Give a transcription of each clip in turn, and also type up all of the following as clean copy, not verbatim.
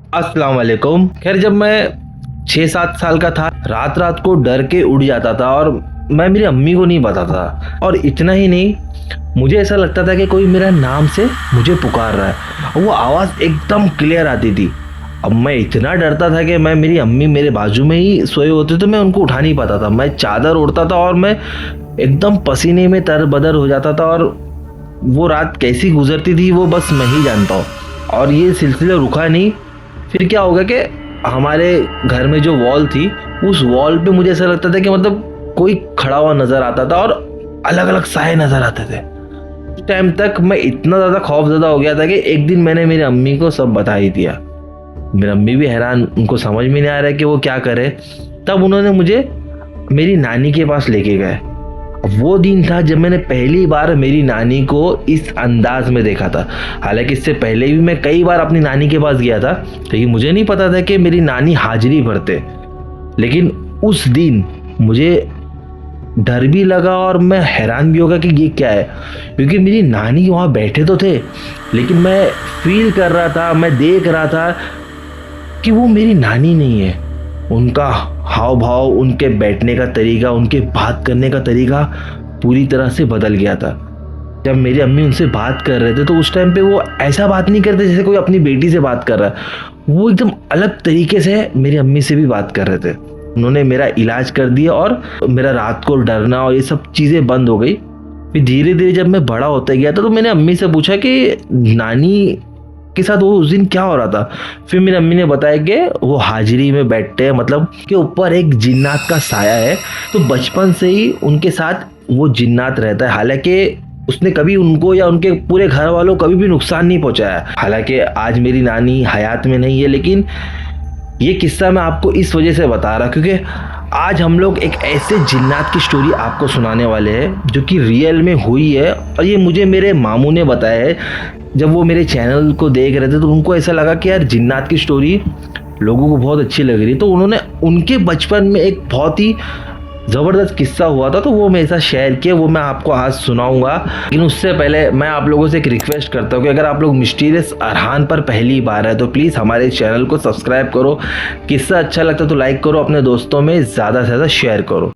अस्सलाम वालेकुम। खैर, जब मैं 6-7 साल का था, रात रात को डर के उड़ जाता था और मैं मेरी अम्मी को नहीं बताता। और इतना ही नहीं, मुझे ऐसा लगता था कि कोई मेरा नाम से मुझे पुकार रहा है और वो आवाज़ एकदम क्लियर आती थी। अब मैं इतना डरता था कि मेरी अम्मी मेरे बाजू में ही सोए होते तो मैं उनको उठा नहीं पाता था। मैं चादर ओढ़ता था और मैं एकदम पसीने में तरबदर हो जाता था और वो रात कैसी गुजरती थी वो बस मैं ही जानता हूँ। और ये सिलसिला रुका नहीं। फिर क्या होगा कि हमारे घर में जो वॉल थी, उस वॉल पे मुझे ऐसा लगता था कि मतलब कोई खड़ा हुआ नजर आता था और अलग अलग साए नजर आते थे। उस टाइम तक मैं इतना ज़्यादा खौफजदा हो गया था कि एक दिन मैंने मेरी अम्मी को सब बता ही दिया। मेरी अम्मी भी हैरान, उनको समझ में नहीं आ रहा है कि वो क्या करे। तब उन्होंने मुझे मेरी नानी के पास लेके गए। वो दिन था जब मैंने पहली बार मेरी नानी को इस अंदाज में देखा था। हालांकि इससे पहले भी मैं कई बार अपनी नानी के पास गया था, लेकिन मुझे नहीं पता था कि मेरी नानी हाजिरी भरते। लेकिन उस दिन मुझे डर भी लगा और मैं हैरान भी होगा कि ये क्या है, क्योंकि मेरी नानी वहाँ बैठे तो थे, लेकिन मैं फील कर रहा था, मैं देख रहा था कि वो मेरी नानी नहीं है। उनका हाव भाव, उनके बैठने का तरीका, उनके बात करने का तरीका पूरी तरह से बदल गया था। जब मेरी अम्मी उनसे बात कर रहे थे तो उस टाइम पे वो ऐसा बात नहीं करते जैसे कोई अपनी बेटी से बात कर रहा है। वो एकदम अलग तरीके से मेरी अम्मी से भी बात कर रहे थे। उन्होंने मेरा इलाज कर दिया और मेरा रात को डरना और ये सब चीज़ें बंद हो गई। फिर धीरे धीरे जब मैं बड़ा होता गया था तो मैंने अम्मी से पूछा कि नानी के साथ वो उस दिन क्या हो रहा था। फिर मेरी अम्मी ने बताया कि वो हाजिरी में बैठते हैं, मतलब के ऊपर एक जिन्नात का साया है, तो बचपन से ही उनके साथ वो जिन्नात रहता है। हालांकि उसने कभी उनको या उनके पूरे घर वालों को कभी भी नुकसान नहीं पहुंचाया। हालांकि आज मेरी नानी हयात में नहीं है, लेकिन ये किस्सा मैं आपको इस वजह से बता रहा क्योंकि आज हम लोग एक ऐसे जिन्नात की स्टोरी आपको सुनाने वाले हैं जो कि रियल में हुई है। और ये मुझे मेरे मामू ने बताया है। जब वो मेरे चैनल को देख रहे थे तो उनको ऐसा लगा कि यार जिन्नात की स्टोरी लोगों को बहुत अच्छी लग रही है, तो उन्होंने उनके बचपन में एक बहुत ही ज़बरदस्त किस्सा हुआ था, तो वो मेरे साथ शेयर किया। वो मैं आपको आज सुनाऊंगा। लेकिन उससे पहले मैं आप लोगों से एक रिक्वेस्ट करता हूँ कि अगर आप लोग मिस्टीरियस अरहान पर पहली बार है तो प्लीज़ हमारे चैनल को सब्सक्राइब करो। किस्सा अच्छा लगता है तो लाइक करो, अपने दोस्तों में ज़्यादा से ज़्यादा शेयर करो।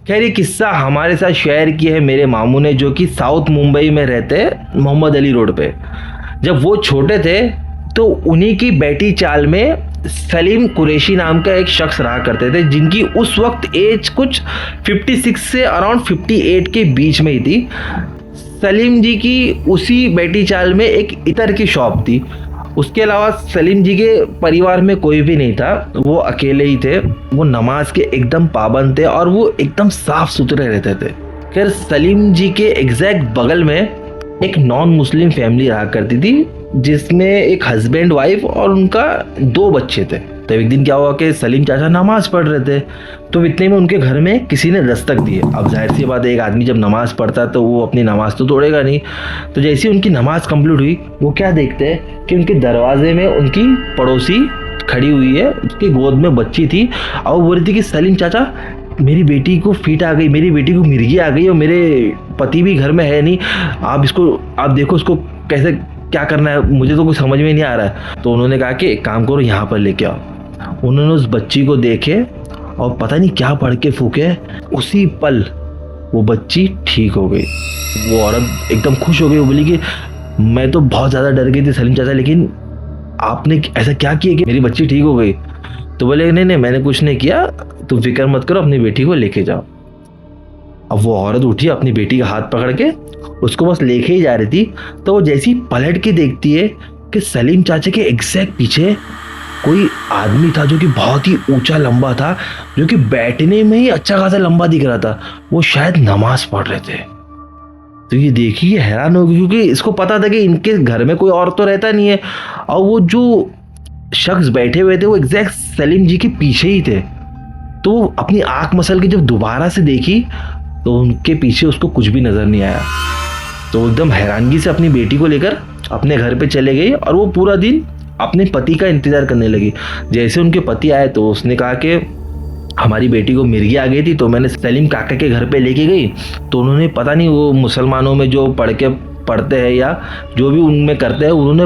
खैर, ये किस्सा हमारे साथ शेयर किया है मेरे मामू ने, जो कि साउथ मुंबई में रहते हैं, मोहम्मद अली रोड पे। जब वो छोटे थे तो उन्हीं की बेटी चाल में सलीम कुरैशी नाम का एक शख्स रहा करते थे, जिनकी उस वक्त एज कुछ 56 से अराउंड 58 के बीच में ही थी। सलीम जी की उसी बेटी चाल में एक इतर की शॉप थी। उसके अलावा सलीम जी के परिवार में कोई भी नहीं था, वो अकेले ही थे। वो नमाज के एकदम पाबंद थे और वो एकदम साफ सुथरे रहते थे। खैर, सलीम जी के एग्जैक्ट बगल में एक नॉन मुस्लिम फैमिली रहा करती थी, जिसमें एक हस्बैंड वाइफ और उनका 2 बच्चे थे। तो एक दिन क्या हुआ कि सलीम चाचा नमाज पढ़ रहे थे, तो इतने में उनके घर में किसी ने दस्तक दी। अब जाहिर सी बात है, एक आदमी जब नमाज पढ़ता है तो वो अपनी नमाज तो तोड़ेगा नहीं। तो जैसे ही उनकी नमाज कंप्लीट हुई, वो क्या देखते हैं कि उनके दरवाजे में उनकी पड़ोसी खड़ी हुई है, उसकी गोद में बच्ची थी और वो बोल रही थी कि सलीम चाचा, मेरी बेटी को फिट आ गई, मेरी बेटी को मिर्गी आ गई और मेरे पति भी घर में है नहीं, आप देखो उसको कैसे क्या करना है, मुझे तो कुछ समझ में नहीं आ रहा है। तो उन्होंने कहा कि एक काम करो, यहाँ पर लेके आओ। उन्होंने उस बच्ची को देखे और पता नहीं क्या पढ़ के फूके, उसी पल वो बच्ची ठीक हो गई। वो औरत एकदम खुश हो गई। वो बोली कि मैं तो बहुत ज़्यादा डर गई थी सलीम चाचा, लेकिन आपने ऐसा क्या किया कि मेरी बच्ची ठीक हो गई। तो बोले नहीं, मैंने कुछ नहीं किया, तुम फिक्र मत करो, अपनी बेटी को लेके जाओ। अब वो औरत उठी, अपनी बेटी का हाथ पकड़ के उसको बस लेके ही जा रही थी, तो वो जैसी पलट के देखती है कि सलीम चाचा के एग्जैक्ट पीछे कोई आदमी था जो कि बहुत ही ऊंचा लंबा था, जो कि बैठने में ही अच्छा खासा लंबा दिख रहा था। वो शायद नमाज पढ़ रहे थे। तो ये देखिए हैरान हो गई, क्योंकि इसको पता था कि इनके घर में कोई और तो रहता नहीं है और वो जो शख्स बैठे हुए थे वो एग्जैक्ट सलीम जी के पीछे ही थे। तो वो अपनी आंख मसल के जब दोबारा से देखी तो उनके पीछे उसको कुछ भी नजर नहीं आया। तो एकदम हैरानगी से अपनी बेटी को लेकर अपने घर पे चले गई और वो पूरा दिन अपने पति का इंतजार करने लगी। जैसे उनके पति आए तो उसने कहा कि हमारी बेटी को मिर्गी आ गई थी, तो मैंने सलीम काका के घर पे लेके गई। तो उन्होंने पता नहीं वो मुसलमानों में जो पढ़ के पढ़ते हैं या जो भी उनमें करते हैं, उन्होंने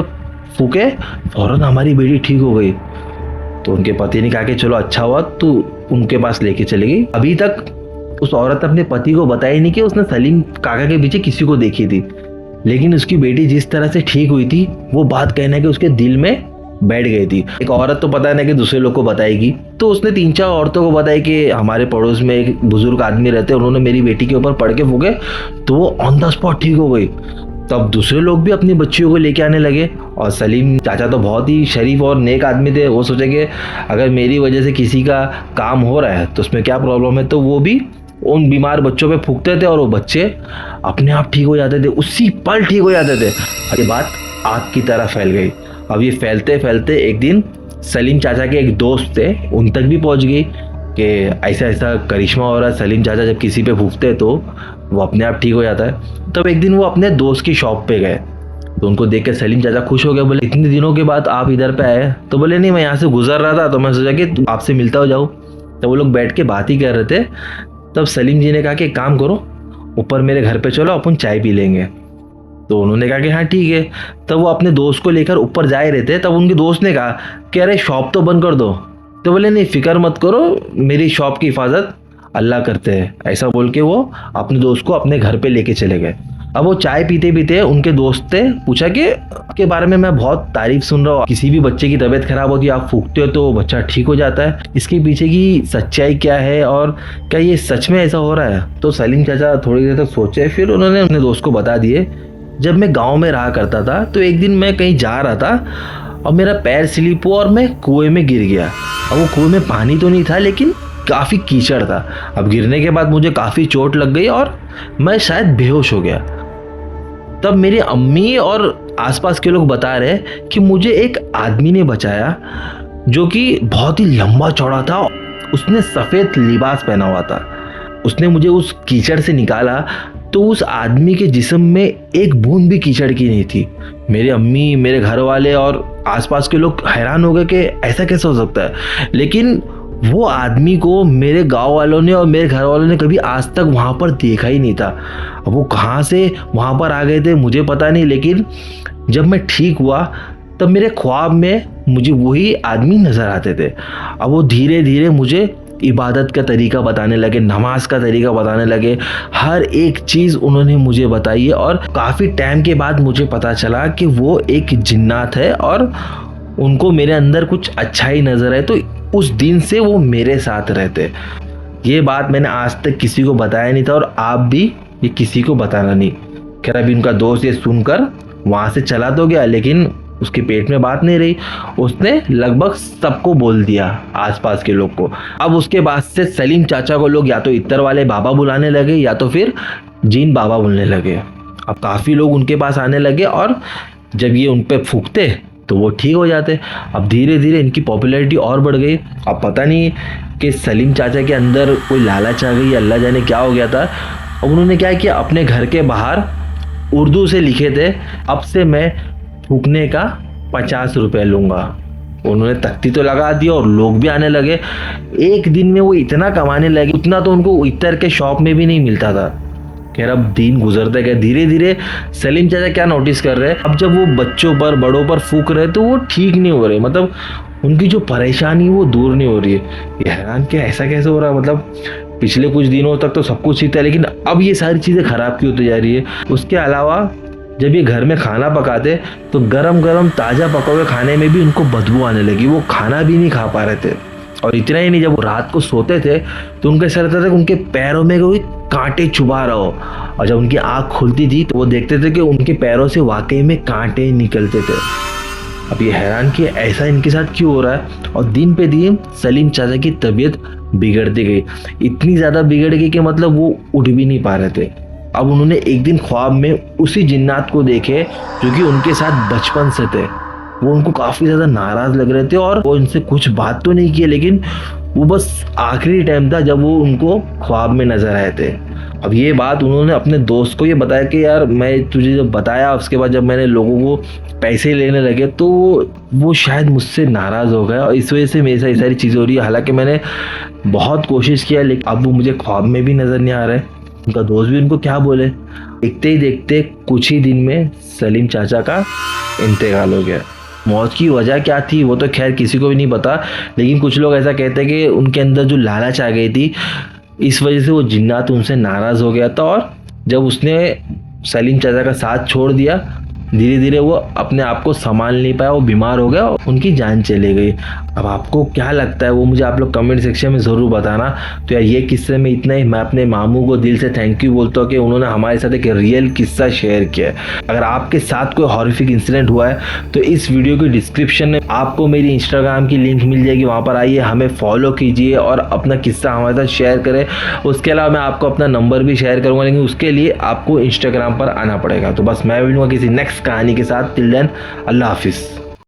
फूके, फौरन हमारी बेटी ठीक हो गई। तो उनके पति ने कहा कि चलो अच्छा हुआ, तो उनके पास लेके चली गई। अभी तक उस औरत ने अपने पति को बताया नहीं कि उसने सलीम काका के पीछे किसी को देखी थी, लेकिन उसकी बेटी जिस तरह से ठीक हुई थी वो बात कहना कि उसके दिल में बैठ गई थी। एक औरत तो पता है ना कि दूसरे लोग को बताएगी, तो उसने 3-4 औरतों को बताया कि हमारे पड़ोस में एक बुजुर्ग आदमी रहते हैं, उन्होंने मेरी बेटी के ऊपर पड़ के फूके तो वो ऑन द स्पॉट ठीक हो गई। तब दूसरे लोग भी अपनी बच्चियों को लेके आने लगे, और सलीम चाचा तो बहुत ही शरीफ और नेक आदमी थे। वो सोचे कि अगर मेरी वजह से किसी का काम हो रहा है तो उसमें क्या प्रॉब्लम है। तो वो भी उन बीमार बच्चों पे फूकते थे और वो बच्चे अपने आप ठीक हो जाते थे, उसी पल ठीक हो जाते थे। ये बात आग की तरह फैल गई। अब ये फैलते फैलते एक दिन सलीम चाचा के एक दोस्त थे, उन तक भी पहुंच गई कि ऐसा ऐसा करिश्मा हो रहा है, सलीम चाचा जब किसी पे फूकते हैं तो वो अपने आप ठीक हो जाता है। तब एक दिन वो अपने दोस्त की शॉप पे गए, तो उनको देख के सलीम चाचा खुश हो गए। बोले इतने दिनों के बाद आप इधर पे आए। तो बोले नहीं, मैं यहाँ से गुजर रहा था तो मैं सोचा कि आपसे मिलता हो जाऊँ। तो वो लोग बैठ के बात ही कर रहे थे। तब सलीम जी ने कहा कि एक काम करो, ऊपर मेरे घर पे चलो, अपन चाय पी लेंगे। तो उन्होंने कहा कि हाँ ठीक है। तब वो अपने दोस्त को लेकर ऊपर जा रहे थे, तब उनके दोस्त ने कहा कि अरे शॉप तो बंद कर दो। तो बोले नहीं, फिक्र मत करो, मेरी शॉप की हिफाजत अल्लाह करते हैं। ऐसा बोल के वो अपने दोस्त को अपने घर पे लेके चले गए। अब वो चाय पीते पीते उनके दोस्त से पूछा कि आपके बारे में मैं बहुत तारीफ सुन रहा हूँ, किसी भी बच्चे की तबीयत खराब होती है आप फूकते हो तो बच्चा ठीक हो जाता है, इसके पीछे की सच्चाई क्या है और क्या ये सच में ऐसा हो रहा है। तो सलीम चाचा थोड़ी देर तक सोचे, फिर उन्होंने अपने दोस्त को बता दिए, जब मैं गाँव में रहा करता था तो एक दिन मैं कहीं जा रहा था और मेरा पैर स्लिप हुआ और मैं कुएं में गिर गया। अब वो कुएं में पानी तो नहीं था लेकिन काफ़ी कीचड़ था। अब गिरने के बाद मुझे काफ़ी चोट लग गई और मैं शायद बेहोश हो गया। तब मेरी अम्मी और आसपास के लोग बता रहे कि मुझे एक आदमी ने बचाया जो कि बहुत ही लंबा चौड़ा था, उसने सफ़ेद लिबास पहना हुआ था। उसने मुझे उस कीचड़ से निकाला तो उस आदमी के जिस्म में एक बूंद भी कीचड़ की नहीं थी। मेरी अम्मी, मेरे घर वाले और आसपास के लोग हैरान हो गए कि ऐसा कैसे हो सकता है। लेकिन वो आदमी को मेरे गांव वालों ने और मेरे घर वालों ने कभी आज तक वहाँ पर देखा ही नहीं था। अब वो कहाँ से वहाँ पर आ गए थे मुझे पता नहीं, लेकिन जब मैं ठीक हुआ तब मेरे ख्वाब में मुझे वही आदमी नज़र आते थे। अब वो धीरे धीरे मुझे इबादत का तरीका बताने लगे, नमाज का तरीका बताने लगे, हर एक चीज़ उन्होंने मुझे बताई है। और काफ़ी टाइम के बाद मुझे पता चला कि वो एक जिन्नात है और उनको मेरे अंदर कुछ अच्छा ही नज़र है। तो उस दिन से वो मेरे साथ रहते। ये बात मैंने आज तक किसी को बताया नहीं था और आप भी ये किसी को बताना नहीं। खैर अभी उनका दोस्त ये सुनकर वहाँ से चला तो गया, लेकिन उसके पेट में बात नहीं रही, उसने लगभग सबको बोल दिया, आसपास के लोग को। अब उसके बाद से सलीम चाचा को लोग या तो इत्तर वाले बाबा बुलाने लगे या तो फिर जीन बाबा बोलने लगे। अब काफ़ी लोग उनके पास आने लगे और जब ये उन पे फूकते तो वो ठीक हो जाते। अब धीरे धीरे इनकी पॉपुलैरिटी और बढ़ गई। अब पता नहीं कि सलीम चाचा के अंदर कोई लालच आ गई, अल्लाह जाने क्या हो गया था। अब उन्होंने क्या किया, अपने घर के बाहर उर्दू से लिखे थे, अब से मैं फूकने का 50 रुपये लूँगा। उन्होंने तख्ती तो लगा दी और लोग भी आने लगे। एक दिन में वो इतना कमाने लगे, उतना तो उनको इत्तर के शॉप में भी नहीं मिलता था। खैर अब दिन गुजरते गए, धीरे धीरे सलीम चाचा क्या नोटिस कर रहे हैं, अब जब वो बच्चों पर बड़ों पर फूक रहे तो वो ठीक नहीं हो रहे, मतलब उनकी जो परेशानी वो दूर नहीं हो रही है। ये हैरान कि ऐसा कैसे हो रहा है, मतलब पिछले कुछ दिनों तक तो सब कुछ ठीक था लेकिन अब ये सारी चीज़ें ख़राब क्यों होती जा रही है। उसके अलावा जब ये घर में खाना पकाते तो गरम गरम ताज़ा पका हुए खाने में भी उनको बदबू आने लगी, वो खाना भी नहीं खा पा रहे थे। और इतना ही नहीं, जब वो रात को सोते थे तो उनका ऐसा रहता था कि उनके पैरों में कोई कांटे चुभा रहा हो, और जब उनकी आँख खुलती थी तो वो देखते थे कि उनके पैरों से वाकई में कांटे निकलते थे। अब ये हैरान कि ऐसा इनके साथ क्यों हो रहा है। और दिन पे दिन सलीम चाचा की तबीयत बिगड़ती गई, इतनी ज़्यादा बिगड़ गई कि मतलब वो उठ भी नहीं पा रहे थे। अब उन्होंने एक दिन ख्वाब में उसी जिन्नात को देखे जो कि उनके साथ बचपन से थे। वो उनको काफ़ी ज़्यादा नाराज़ लग रहे थे और वो इनसे कुछ बात तो नहीं किए, लेकिन वो बस आखिरी टाइम था जब वो उनको ख्वाब में नज़र आए थे। अब ये बात उन्होंने अपने दोस्त को ये बताया कि यार मैं तुझे जब बताया, उसके बाद जब मैंने लोगों को पैसे लेने लगे तो वो शायद मुझसे नाराज़ हो गया और इस वजह से मेरे साथ सारी चीज़ें हो रही है। हालांकि मैंने बहुत कोशिश किया लेकिन अब वो मुझे ख्वाब में भी नज़र नहीं आ रहा है। उनका दोस्त भी उनको क्या बोले। देखते ही देखते कुछ ही दिन में सलीम चाचा का इंतकाल हो गया। मौत की वजह क्या थी वो तो खैर किसी को भी नहीं पता, लेकिन कुछ लोग ऐसा कहते हैं कि उनके अंदर जो लालच आ गई थी, इस वजह से वो जिन्नात उनसे नाराज़ हो गया था, और जब उसने सलीम चाचा का साथ छोड़ दिया, धीरे धीरे वो अपने आप को संभाल नहीं पाया, वो बीमार हो गया और उनकी जान चली गई। अब आपको क्या लगता है वो मुझे आप लोग कमेंट सेक्शन में ज़रूर बताना। तो यार ये किस्से में इतना ही। मैं अपने मामू को दिल से थैंक यू बोलता हूँ कि उन्होंने हमारे साथ एक रियल किस्सा शेयर किया है। अगर आपके साथ कोई हॉरिफिक इंसिडेंट हुआ है तो इस वीडियो के डिस्क्रिप्शन में आपको मेरी इंस्टाग्राम की लिंक मिल जाएगी, वहाँ पर आइए, हमें फॉलो कीजिए और अपना किस्सा हमारे साथ शेयर करें। उसके अलावा मैं आपको अपना नंबर भी शेयर करूँगा, लेकिन उसके लिए आपको इंस्टाग्राम पर आना पड़ेगा। तो बस मैं मिलूँगा किसी नेक्स्ट कहानी के साथ। टिल देन, अल्लाह हाफिज़।